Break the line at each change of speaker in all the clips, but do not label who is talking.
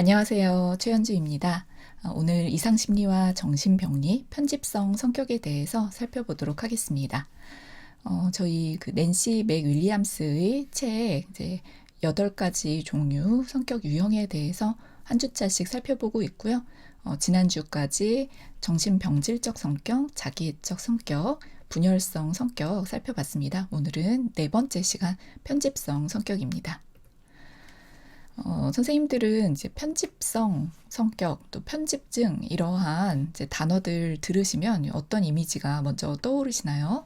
안녕하세요. 최현주입니다. 오늘 이상심리와 정신병리, 편집성 성격에 대해서 살펴보도록 하겠습니다. 저희 그 낸시 맥 윌리엄스의 책 이제 8가지 종류 성격 유형에 대해서 한 주차씩 살펴보고 있고요. 지난주까지 정신병질적 성격, 자기애적 성격, 분열성 성격 살펴봤습니다. 오늘은 4번째 시간 편집성 성격입니다. 선생님들은 이제 편집성 성격, 또 편집증 이러한 이제 단어들 들으시면 어떤 이미지가 먼저 떠오르시나요?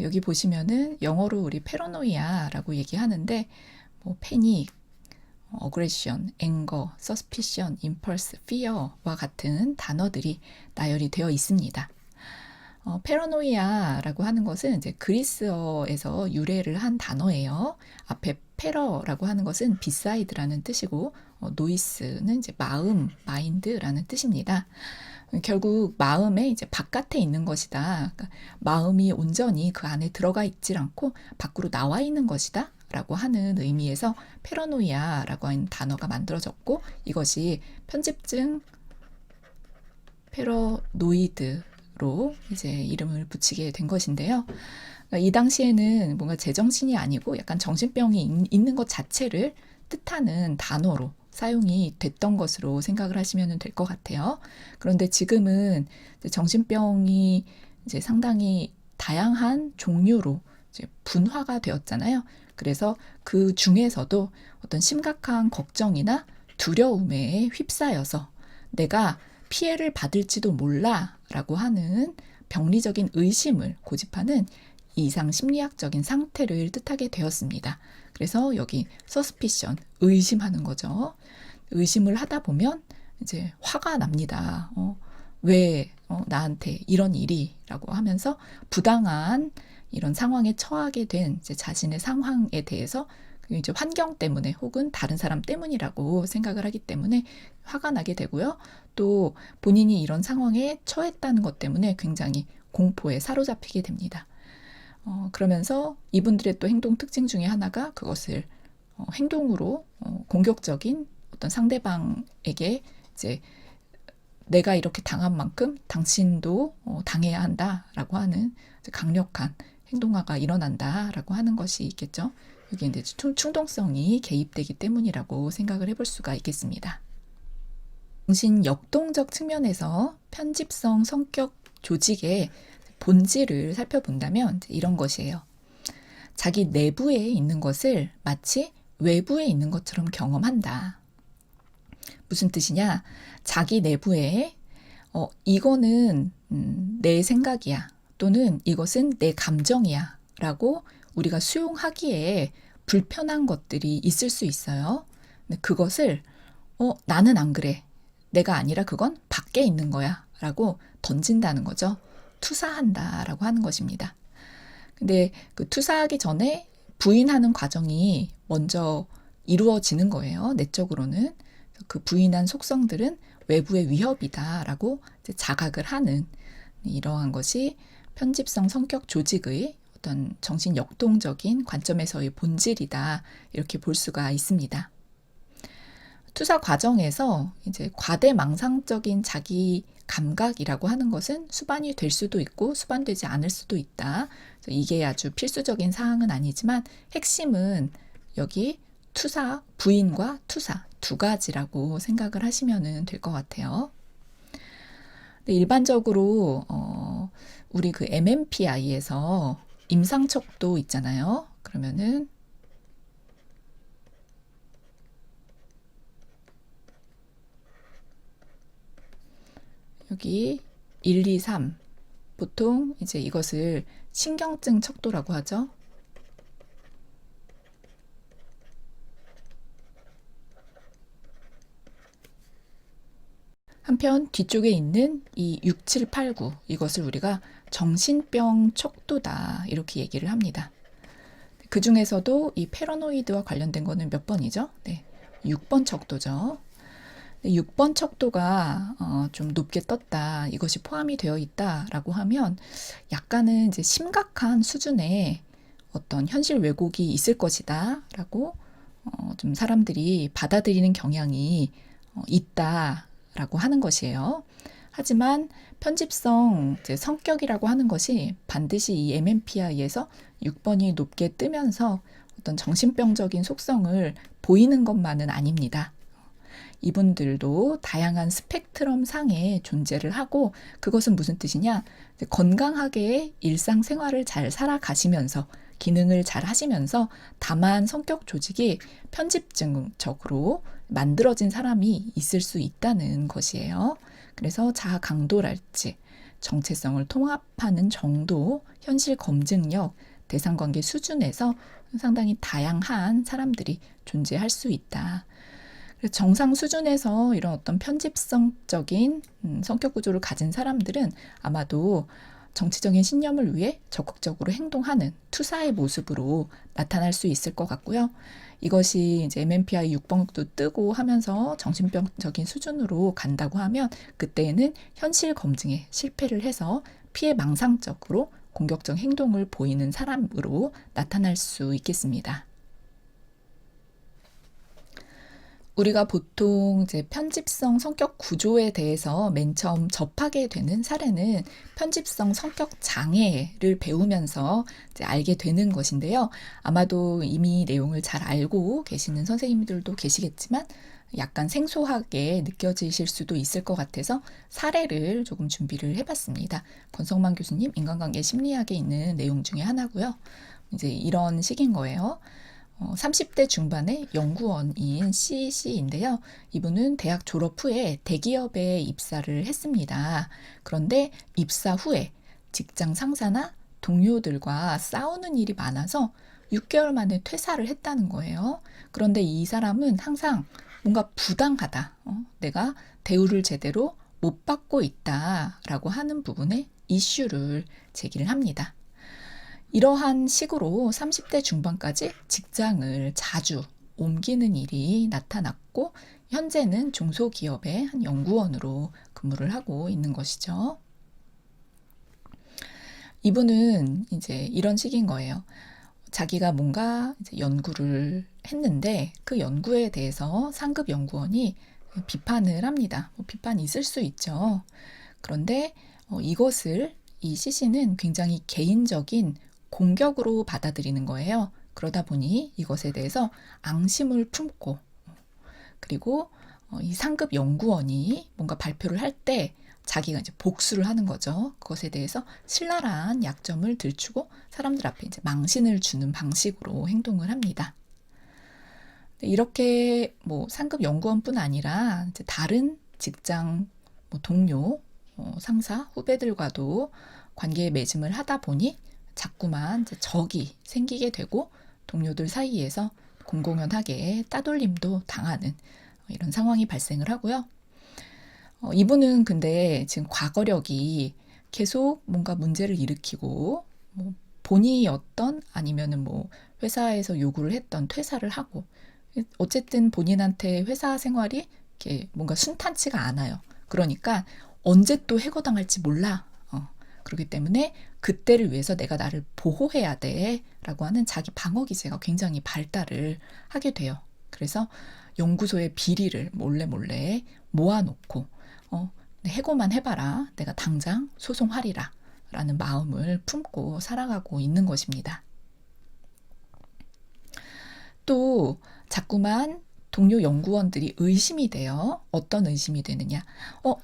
여기 보시면은 영어로 우리 패러노이아라고 얘기하는데 뭐 패닉, 어그레션, 앵거, 서스피션, 임펄스, 피어와 같은 단어들이 나열이 되어 있습니다. 패러노이아라고 하는 것은 이제 그리스어에서 유래를 한 단어예요. 앞에 페러라고 하는 것은 비사이드라는 뜻이고 노이스는 이제 마음, 마인드라는 뜻입니다. 결국 마음의 이제 바깥에 있는 것이다. 그러니까 마음이 온전히 그 안에 들어가 있질 않고 밖으로 나와 있는 것이다. 라고 하는 의미에서 패러노이아라고 하는 단어가 만들어졌고 이것이 편집증 패러노이드로 이제 이름을 붙이게 된 것인데요. 이 당시에는 뭔가 제정신이 아니고 약간 정신병이 있는 것 자체를 뜻하는 단어로 사용이 됐던 것으로 생각을 하시면 될 것 같아요. 그런데 지금은 정신병이 이제 상당히 다양한 종류로 이제 분화가 되었잖아요. 그래서 그 중에서도 어떤 심각한 걱정이나 두려움에 휩싸여서 내가 피해를 받을지도 몰라 라고 하는 병리적인 의심을 고집하는 이상 심리학적인 상태를 뜻하게 되었습니다. 그래서 여기 suspicion, 의심하는 거죠. 의심을 하다 보면 이제 화가 납니다. 왜 나한테 이런 일이 라고 하면서 부당한 이런 상황에 처하게 된 이제 자신의 상황에 대해서 이제 환경 때문에 혹은 다른 사람 때문이라고 생각을 하기 때문에 화가 나게 되고요. 또 본인이 이런 상황에 처했다는 것 때문에 굉장히 공포에 사로잡히게 됩니다. 그러면서 이분들의 또 행동 특징 중에 하나가 그것을 행동으로 공격적인 어떤 상대방에게 이제 내가 이렇게 당한 만큼 당신도 당해야 한다라고 하는 강력한 행동화가 일어난다라고 하는 것이 있겠죠. 여기 이제 충동성이 개입되기 때문이라고 생각을 해볼 수가 있겠습니다. 정신 역동적 측면에서 편집성 성격 조직의 본질을 살펴본다면 이런 것이에요. 자기 내부에 있는 것을 마치 외부에 있는 것처럼 경험한다. 무슨 뜻이냐? 자기 내부에 이거는 내 생각이야. 또는 이것은 내 감정이야. 라고 우리가 수용하기에 불편한 것들이 있을 수 있어요. 근데 그것을 나는 안 그래. 내가 아니라 그건 밖에 있는 거야. 라고 던진다는 거죠. 투사한다라고 하는 것입니다. 근데 그 투사하기 전에 부인하는 과정이 먼저 이루어지는 거예요. 내적으로는. 그 부인한 속성들은 외부의 위협이다라고 자각을 하는 이러한 것이 편집성 성격 조직의 어떤 정신 역동적인 관점에서의 본질이다. 이렇게 볼 수가 있습니다. 투사 과정에서 이제 과대망상적인 자기 감각이라고 하는 것은 수반이 될 수도 있고 수반되지 않을 수도 있다. 이게 아주 필수적인 사항은 아니지만 핵심은 여기 투사, 부인과 투사 두 가지라고 생각을 하시면 될 것 같아요. 일반적으로 우리 그 MMPI에서 임상척도 있잖아요. 그러면은 여기 1, 2, 3 보통 이제 이것을 신경증 척도라고 하죠. 한편 뒤쪽에 있는 이 6, 7, 8, 9 이것을 우리가 정신병 척도다 이렇게 얘기를 합니다. 그 중에서도 이 패러노이드와 관련된 거는 몇 번이죠? 네, 6번 척도죠. 6번 척도가 좀 높게 떴다. 이것이 포함이 되어 있다라고 하면 약간은 이제 심각한 수준의 어떤 현실 왜곡이 있을 것이다라고 좀 사람들이 받아들이는 경향이 있다라고 하는 것이에요. 하지만 편집성 성격이라고 하는 것이 반드시 이 MMPI에서 6번이 높게 뜨면서 어떤 정신병적인 속성을 보이는 것만은 아닙니다. 이분들도 다양한 스펙트럼 상의 존재를 하고, 그것은 무슨 뜻이냐? 건강하게 일상생활을 잘 살아가시면서 기능을 잘 하시면서 다만 성격 조직이 편집증적으로 만들어진 사람이 있을 수 있다는 것이에요. 그래서 자아 강도랄지 정체성을 통합하는 정도, 현실 검증력, 대상관계 수준에서 상당히 다양한 사람들이 존재할 수 있다. 정상 수준에서 이런 어떤 편집성적인 성격 구조를 가진 사람들은 아마도 정치적인 신념을 위해 적극적으로 행동하는 투사의 모습으로 나타날 수 있을 것 같고요. 이것이 이제 MMPI 6번도 뜨고 하면서 정신병적인 수준으로 간다고 하면, 그때에는 현실 검증에 실패를 해서 피해망상적으로 공격적 행동을 보이는 사람으로 나타날 수 있겠습니다. 우리가 보통 이제 편집성 성격 구조에 대해서 맨 처음 접하게 되는 사례는 편집성 성격 장애를 배우면서 이제 알게 되는 것인데요. 아마도 이미 내용을 잘 알고 계시는 선생님들도 계시겠지만 약간 생소하게 느껴지실 수도 있을 것 같아서 사례를 조금 준비를 해봤습니다. 권성만 교수님 인간관계 심리학에 있는 내용 중에 하나고요. 이제 이런 식인 거예요. 30대 중반의 연구원인 CC인데요. 이분은 대학 졸업 후에 대기업에 입사를 했습니다. 그런데 입사 후에 직장 상사나 동료들과 싸우는 일이 많아서 6개월 만에 퇴사를 했다는 거예요. 그런데 이 사람은 항상 뭔가 부당하다, 내가 대우를 제대로 못 받고 있다라고 하는 부분에 이슈를 제기를 합니다. 이러한 식으로 30대 중반까지 직장을 자주 옮기는 일이 나타났고, 현재는 중소기업의 한 연구원으로 근무를 하고 있는 것이죠. 이분은 이제 이런 식인 거예요. 자기가 뭔가 이제 연구를 했는데 그 연구에 대해서 상급 연구원이 비판을 합니다. 비판이 있을 수 있죠. 그런데 이것을 이 CC는 굉장히 개인적인 공격으로 받아들이는 거예요. 그러다 보니 이것에 대해서 앙심을 품고, 그리고 이 상급 연구원이 뭔가 발표를 할 때 자기가 이제 복수를 하는 거죠. 그것에 대해서 신랄한 약점을 들추고 사람들 앞에 이제 망신을 주는 방식으로 행동을 합니다. 이렇게 뭐 상급 연구원뿐 아니라 이제 다른 직장 동료, 상사, 후배들과도 관계 맺음을 하다 보니 자꾸만 이제 적이 생기게 되고, 동료들 사이에서 공공연하게 따돌림도 당하는 이런 상황이 발생을 하고요. 이분은 근데 지금 과거력이 계속 뭔가 문제를 일으키고, 뭐 본인이었던 아니면은 뭐 회사에서 요구를 했던 퇴사를 하고, 어쨌든 본인한테 회사 생활이 이렇게 뭔가 순탄치가 않아요. 그러니까 언제 또 해고당할지 몰라. 그렇기 때문에 그때를 위해서 내가 나를 보호해야 돼 라고 하는 자기 방어 기제가 굉장히 발달을 하게 돼요. 그래서 연구소의 비리를 몰래 모아놓고 해고만 해봐라, 내가 당장 소송하리라 라는 마음을 품고 살아가고 있는 것입니다. 또 자꾸만 동료 연구원들이 의심이 돼요. 어떤 의심이 되느냐?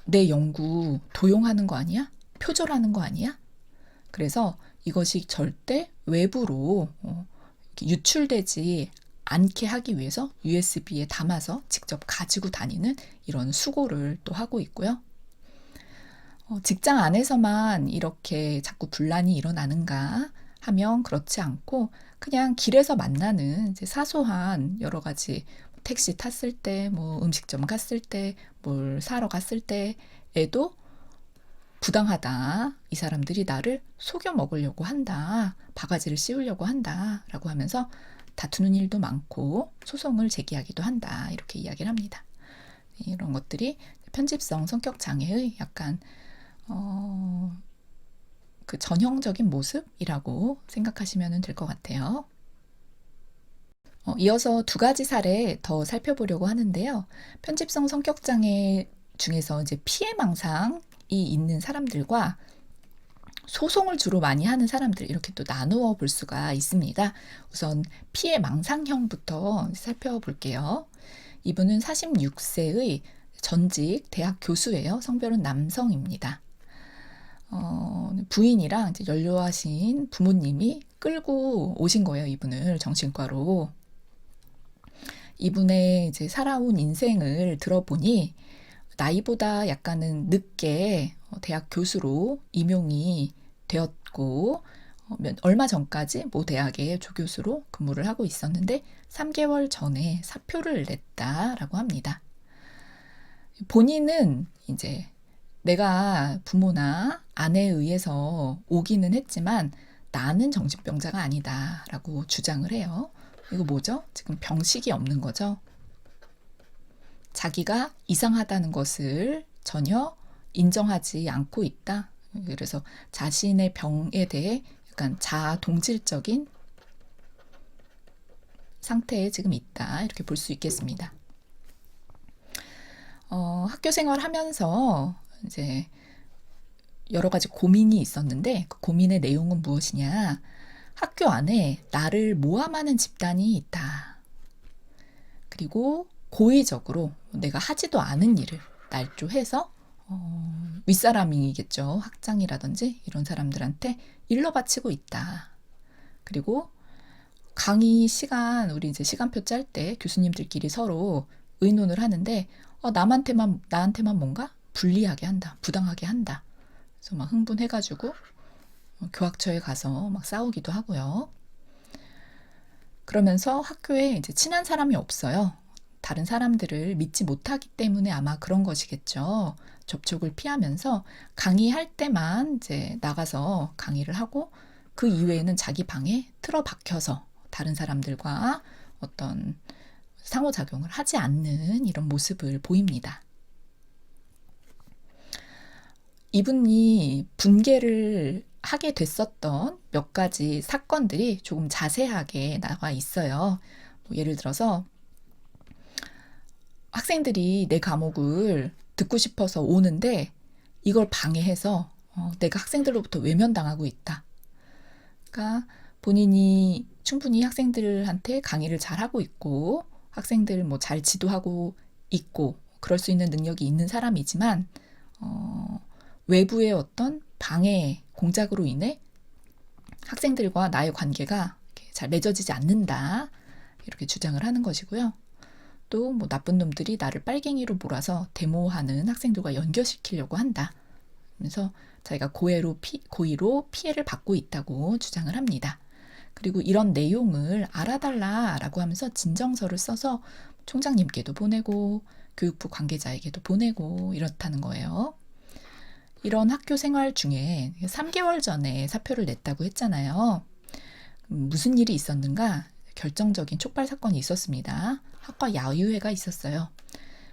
내 연구 도용하는 거 아니야? 표절하는 거 아니야? 그래서 이것이 절대 외부로 유출되지 않게 하기 위해서 USB에 담아서 직접 가지고 다니는 이런 수고를 또 하고 있고요. 직장 안에서만 이렇게 자꾸 분란이 일어나는가 하면 그렇지 않고, 그냥 길에서 만나는 이제 사소한 여러 가지, 택시 탔을 때, 뭐 음식점 갔을 때, 뭘 사러 갔을 때에도 부당하다, 이 사람들이 나를 속여 먹으려고 한다, 바가지를 씌우려고 한다 라고 하면서 다투는 일도 많고 소송을 제기하기도 한다, 이렇게 이야기를 합니다. 이런 것들이 편집성 성격 장애의 약간 그 전형적인 모습이라고 생각하시면 될 것 같아요. 이어서 두 가지 사례 더 살펴보려고 하는데요. 편집성 성격장애 중에서 이제 피해망상이 있는 사람들과 소송을 주로 많이 하는 사람들, 이렇게 또 나누어 볼 수가 있습니다. 우선 피해망상형부터 살펴볼게요. 이분은 46세의 전직 대학 교수예요. 성별은 남성입니다. 부인이랑 이제 연로하신 부모님이 끌고 오신 거예요. 이분을 정신과로. 이분의 이제 살아온 인생을 들어보니 나이보다 약간은 늦게 대학 교수로 임용이 되었고, 얼마 전까지 모 대학의 조교수로 근무를 하고 있었는데 3개월 전에 사표를 냈다라고 합니다. 본인은 이제 내가 부모나 아내에 의해서 오기는 했지만 나는 정신병자가 아니다라고 주장을 해요. 이거 뭐죠? 지금 병식이 없는 거죠. 자기가 이상하다는 것을 전혀 인정하지 않고 있다. 그래서 자신의 병에 대해 약간 자아 동질적인 상태에 지금 있다. 이렇게 볼 수 있겠습니다. 학교 생활하면서 이제 여러 가지 고민이 있었는데 그 고민의 내용은 무엇이냐? 학교 안에 나를 모함하는 집단이 있다. 그리고 고의적으로 내가 하지도 않은 일을 날조해서 윗사람이겠죠. 학장이라든지 이런 사람들한테 일러 바치고 있다. 그리고 강의 시간, 우리 이제 시간표 짤 때 교수님들끼리 서로 의논을 하는데 나한테만 뭔가 불리하게 한다, 부당하게 한다. 그래서 막 흥분해가지고 교학처에 가서 막 싸우기도 하고요. 그러면서 학교에 이제 친한 사람이 없어요. 다른 사람들을 믿지 못하기 때문에 아마 그런 것이겠죠. 접촉을 피하면서 강의할 때만 이제 나가서 강의를 하고 그 이외에는 자기 방에 틀어박혀서 다른 사람들과 어떤 상호작용을 하지 않는 이런 모습을 보입니다. 이분이 분개를 하게 됐었던 몇 가지 사건들이 조금 자세하게 나와 있어요. 예를 들어서 학생들이 내 과목을 듣고 싶어서 오는데 이걸 방해해서 내가 학생들로부터 외면당하고 있다. 그러니까 본인이 충분히 학생들한테 강의를 잘하고 있고 학생들 뭐 잘 지도하고 있고 그럴 수 있는 능력이 있는 사람이지만 외부의 어떤 방해 공작으로 인해 학생들과 나의 관계가 잘 맺어지지 않는다. 이렇게 주장을 하는 것이고요. 또 뭐 나쁜 놈들이 나를 빨갱이로 몰아서 데모하는 학생들과 연결시키려고 한다. 그래서 자기가 고의로 피해를 받고 있다고 주장을 합니다. 그리고 이런 내용을 알아달라라고 하면서 진정서를 써서 총장님께도 보내고 교육부 관계자에게도 보내고 이렇다는 거예요. 이런 학교 생활 중에 3개월 전에 사표를 냈다고 했잖아요. 무슨 일이 있었는가? 결정적인 촉발 사건이 있었습니다. 학과 야유회가 있었어요.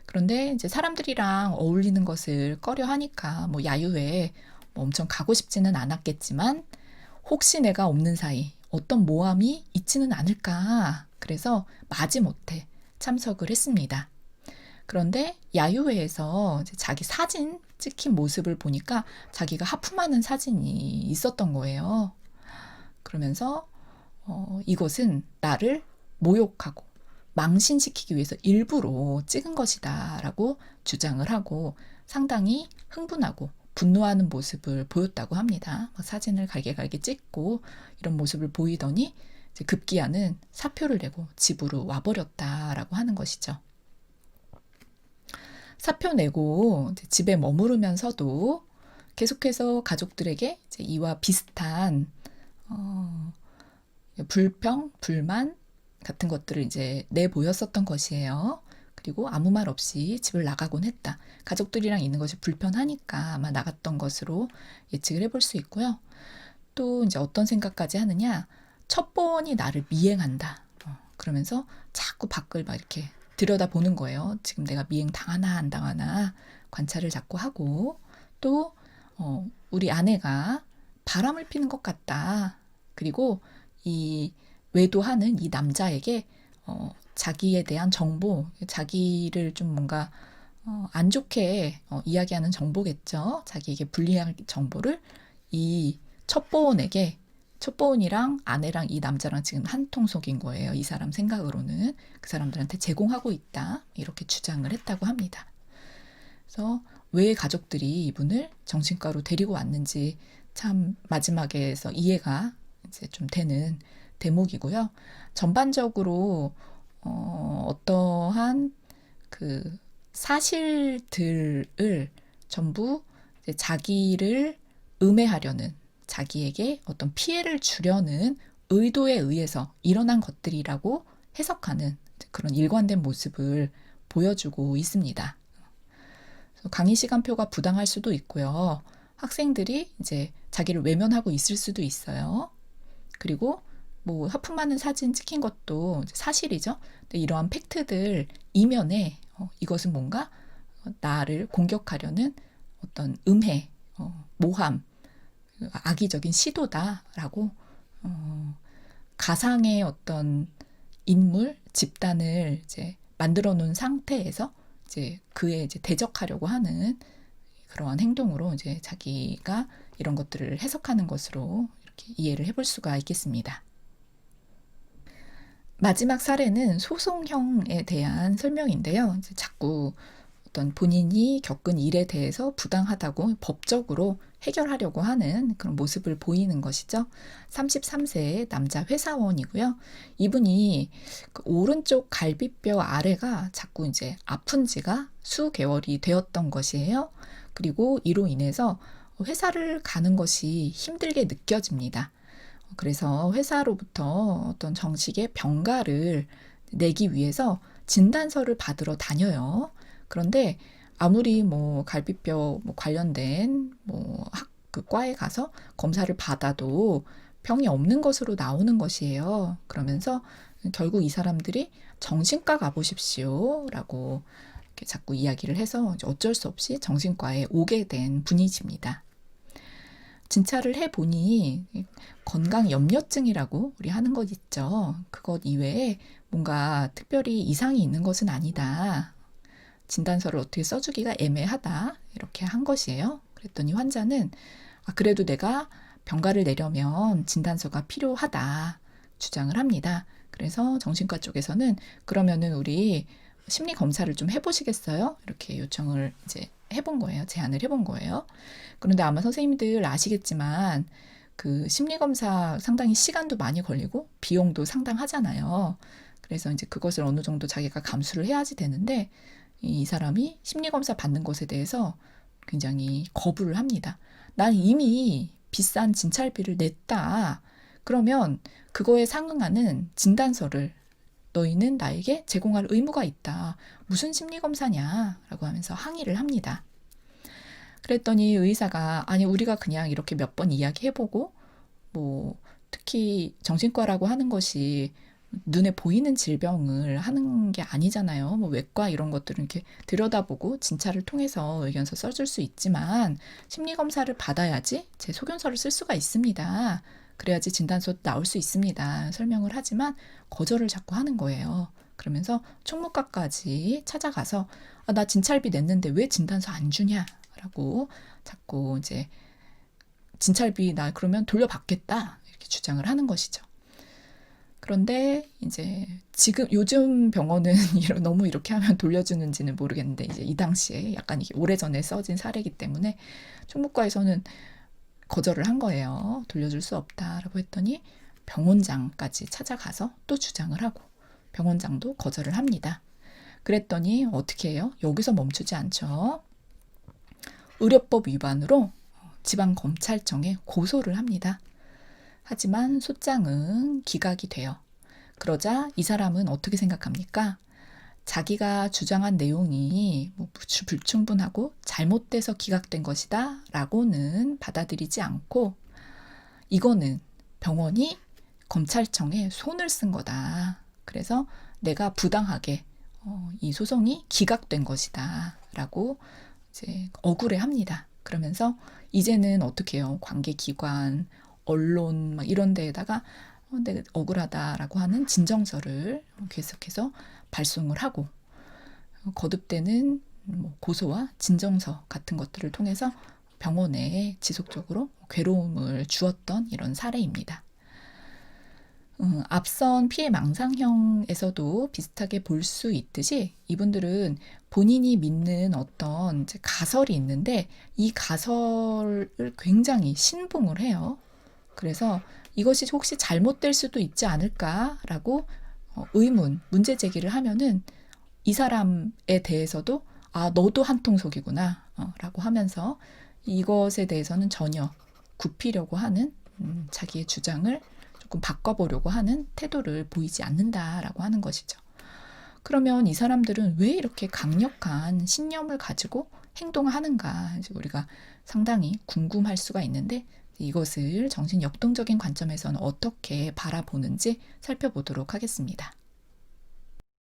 그런데 이제 사람들이랑 어울리는 것을 꺼려 하니까 뭐 야유회에 뭐 엄청 가고 싶지는 않았겠지만 혹시 내가 없는 사이 어떤 모함이 있지는 않을까. 그래서 마지못해 참석을 했습니다. 그런데 야유회에서 이제 자기 사진 찍힌 모습을 보니까 자기가 하품하는 사진이 있었던 거예요. 그러면서 이것은 나를 모욕하고 망신시키기 위해서 일부러 찍은 것이다 라고 주장을 하고 상당히 흥분하고 분노하는 모습을 보였다고 합니다. 사진을 갈게갈게 찍고 이런 모습을 보이더니 이제 급기야는 사표를 내고 집으로 와버렸다라고 하는 것이죠. 사표 내고 이제 집에 머무르면서도 계속해서 가족들에게 이제 이와 비슷한 불평, 불만 같은 것들을 이제 내보였었던 것이에요. 그리고 아무 말 없이 집을 나가곤 했다. 가족들이랑 있는 것이 불편하니까 아마 나갔던 것으로 예측을 해볼 수 있고요. 또 이제 어떤 생각까지 하느냐? 첩보원이 나를 미행한다. 그러면서 자꾸 밖을 막 이렇게 들여다보는 거예요. 지금 내가 미행 당하나 안 당하나 관찰을 자꾸 하고 또 우리 아내가 바람을 피는 것 같다. 그리고 이 외도하는 이 남자에게 자기에 대한 정보, 자기를 좀 뭔가 안 좋게 이야기하는 정보겠죠. 자기에게 불리한 정보를 이 첩보원이랑 아내랑 이 남자랑 지금 한 통속인 거예요. 이 사람 생각으로는 그 사람들한테 제공하고 있다. 이렇게 주장을 했다고 합니다. 그래서 왜 가족들이 이분을 정신과로 데리고 왔는지 참 마지막에서 이해가 이제 좀 되는 대목이고요. 전반적으로 어떠한 그 사실들을 전부 이제 자기를 음해하려는, 자기에게 어떤 피해를 주려는 의도에 의해서 일어난 것들이라고 해석하는 그런 일관된 모습을 보여주고 있습니다. 강의 시간표가 부당할 수도 있고요. 학생들이 이제 자기를 외면하고 있을 수도 있어요. 그리고 뭐 하품하는 사진 찍힌 것도 사실이죠. 근데 이러한 팩트들 이면에 이것은 뭔가 나를 공격하려는 어떤 음해, 모함, 악의적인 시도다라고 가상의 어떤 인물, 집단을 이제 만들어 놓은 상태에서 이제 그에 이제 대적하려고 하는 그러한 행동으로 이제 자기가 이런 것들을 해석하는 것으로 이렇게 이해를 해볼 수가 있겠습니다. 마지막 사례는 소송형에 대한 설명인데요. 이제 자꾸 어떤 본인이 겪은 일에 대해서 부당하다고 법적으로 해결하려고 하는 그런 모습을 보이는 것이죠. 33세 남자 회사원이고요. 이분이 그 오른쪽 갈비뼈 아래가 자꾸 이제 아픈 지가 수개월이 되었던 것이에요. 그리고 이로 인해서 회사를 가는 것이 힘들게 느껴집니다. 그래서 회사로부터 어떤 정식의 병가를 내기 위해서 진단서를 받으러 다녀요. 그런데 아무리 뭐 갈비뼈 관련된 그 과에 가서 검사를 받아도 병이 없는 것으로 나오는 것이에요. 그러면서 결국 이 사람들이 정신과 가보십시오 라고 이렇게 자꾸 이야기를 해서 어쩔 수 없이 정신과에 오게 된 분이십니다. 진찰을 해보니 건강염려증이라고 우리 하는 것 있죠. 그것 이외에 뭔가 특별히 이상이 있는 것은 아니다. 진단서를 어떻게 써주기가 애매하다. 이렇게 한 것이에요. 그랬더니 환자는 그래도 내가 병가를 내려면 진단서가 필요하다. 주장을 합니다. 그래서 정신과 쪽에서는 그러면은 우리 심리 검사를 좀 해보시겠어요? 이렇게 요청을 이제 해본 거예요. 제안을 해본 거예요. 그런데 아마 선생님들 아시겠지만 그 심리 검사 상당히 시간도 많이 걸리고 비용도 상당하잖아요. 그래서 이제 그것을 어느 정도 자기가 감수를 해야지 되는데 이 사람이 심리 검사 받는 것에 대해서 굉장히 거부를 합니다. 난 이미 비싼 진찰비를 냈다. 그러면 그거에 상응하는 진단서를 너희는 나에게 제공할 의무가 있다. 무슨 심리검사냐? 라고 하면서 항의를 합니다. 그랬더니 의사가 아니 우리가 그냥 이렇게 몇 번 이야기해보고 뭐 특히 정신과라고 하는 것이 눈에 보이는 질병을 하는 게 아니잖아요. 뭐 외과 이런 것들은 이렇게 들여다보고 진찰을 통해서 의견서 써줄 수 있지만 심리검사를 받아야지 제 소견서를 쓸 수가 있습니다. 그래야지 진단서 나올 수 있습니다. 설명을 하지만 거절을 자꾸 하는 거예요. 그러면서 총무과까지 찾아가서 나 진찰비 냈는데 왜 진단서 안 주냐? 라고 자꾸 이제 진찰비 나 그러면 돌려받겠다. 이렇게 주장을 하는 것이죠. 그런데 이제 지금 요즘 병원은 너무 이렇게 하면 돌려주는지는 모르겠는데 이제 이 당시에 약간 이게 오래전에 써진 사례이기 때문에 총무과에서는 거절을 한 거예요. 돌려줄 수 없다라고 했더니 병원장까지 찾아가서 또 주장을 하고 병원장도 거절을 합니다. 그랬더니 어떻게 해요? 여기서 멈추지 않죠. 의료법 위반으로 지방검찰청에 고소를 합니다. 하지만 소장은 기각이 돼요. 그러자 이 사람은 어떻게 생각합니까? 자기가 주장한 내용이 불충분하고 잘못돼서 기각된 것이다 라고는 받아들이지 않고 이거는 병원이 검찰청에 손을 쓴 거다. 그래서 내가 부당하게 이 소송이 기각된 것이다 라고 이제 억울해합니다. 그러면서 이제는 어떻게 해요? 관계기관, 언론 막 이런 데에다가 내가 억울하다라고 하는 진정서를 계속해서 발송을 하고 거듭되는 고소와 진정서 같은 것들을 통해서 병원에 지속적으로 괴로움을 주었던 이런 사례입니다. 앞선 피해 망상형에서도 비슷하게 볼 수 있듯이 이분들은 본인이 믿는 어떤 이제 가설이 있는데 이 가설을 굉장히 신봉을 해요. 그래서 이것이 혹시 잘못될 수도 있지 않을까라고 의문, 문제 제기를 하면은 이 사람에 대해서도 너도 한통속이구나 라고 하면서 이것에 대해서는 전혀 굽히려고 하는 자기의 주장을 조금 바꿔보려고 하는 태도를 보이지 않는다라고 하는 것이죠. 그러면 이 사람들은 왜 이렇게 강력한 신념을 가지고 행동하는가 우리가 상당히 궁금할 수가 있는데 이것을 정신역동적인 관점에서는 어떻게 바라보는지 살펴보도록 하겠습니다.